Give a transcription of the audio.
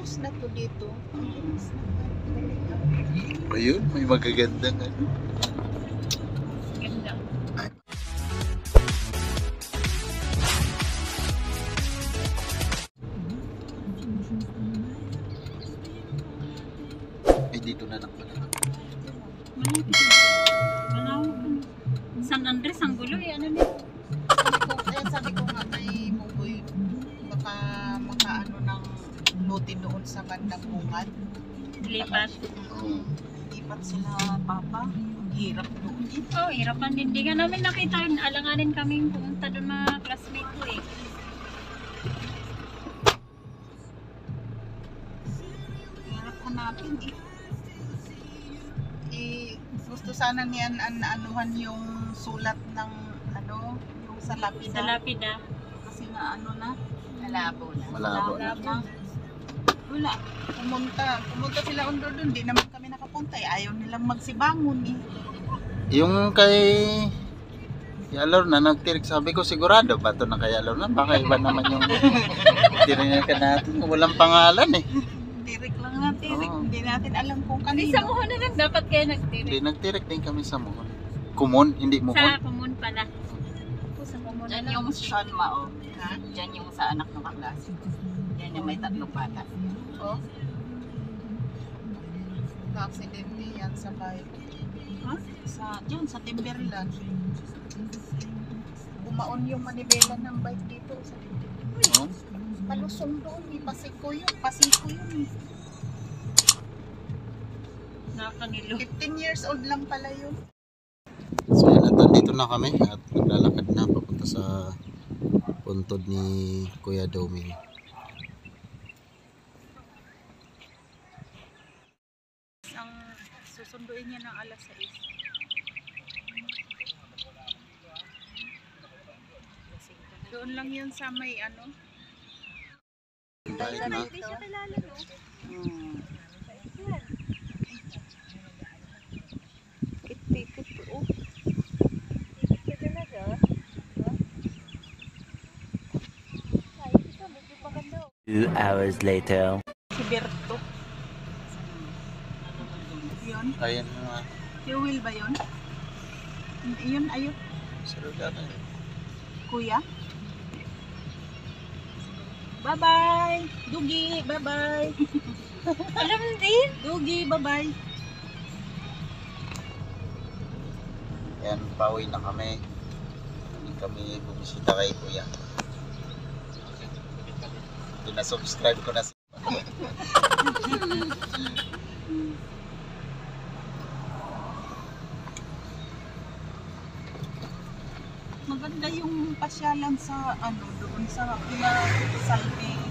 house na to dito. Ang linis naman. Ayun, may magagandang ano. Ganda. Ay, dito na lang pala. Malapit na. Malawak na. San Andres, ang gulo eh. Ano nito? Sabi ko nga kay Mugoy, baka makaano ng lote doon sa bandang bungad. Lipat. Lipat sila papa. Ang hirap doon eh. Oh, hirapan din. Di nga namin nakita. Alanganin kaming pumunta doon mga classmate ko eh. Hirap hanapin eh. Gusto sana niyan anuhan yung sulat ng ano, yung sa lapida. Sa lapida. Kasi nga ano na, malabo na. Malabo na. Wala. Pumunta sila under doon. Di naman kami nakapunta. Ayaw nilang magsibangon eh. Yung kay Alor na nagtirik, sabi ko sigurado ba ito na kay Alor na? Baka iba naman yung tirikan natin. Walang pangalan eh. Tirik lang na tirik. Oo. Hindi natin alam kung Hindi sa kanino. muhon na lang dapat kayo nagtirik. Hindi, nagtirik din kami sa Muhon. Kumon, hindi Sa Muhon. kumun pala. Ako sa kumun. Diyan yung Sean Mao. Ha? Diyan yung sa anak ng kaklase. Diyan yung may tatlong bata. Oh. Na-aksidente yan sa bike. Ha? Diyan sa Timberland. Bumaon yung manibela ng bike dito sa Timberland. Oh. Malusong doon. Pasiko yun. Pasiko yun. Nakakangilo. 15 years old lang pala yun. So yan, at nandito na kami at naglalakad na papunta sa puntod ni Kuya Doming. Ang susunduin niya ng alas 6. Doon lang yun sa may ano. Kahit na. Hindi siya kilala no? Kit-kit oh. Two hours later. Si Berto. Yun. Ayan nga. Fuel ba yun? Yun, ayun. Sa lugar na yun. Kuya. Bye-bye. Dugi, bye-bye. Alam din. Dugi, bye-bye. Ayan, pauwi na kami. Hindi kami bumisita kay Kuya. Pinasubscribe ko na sa Maganda yung pasyalan sa ano doon sa Pila Salve.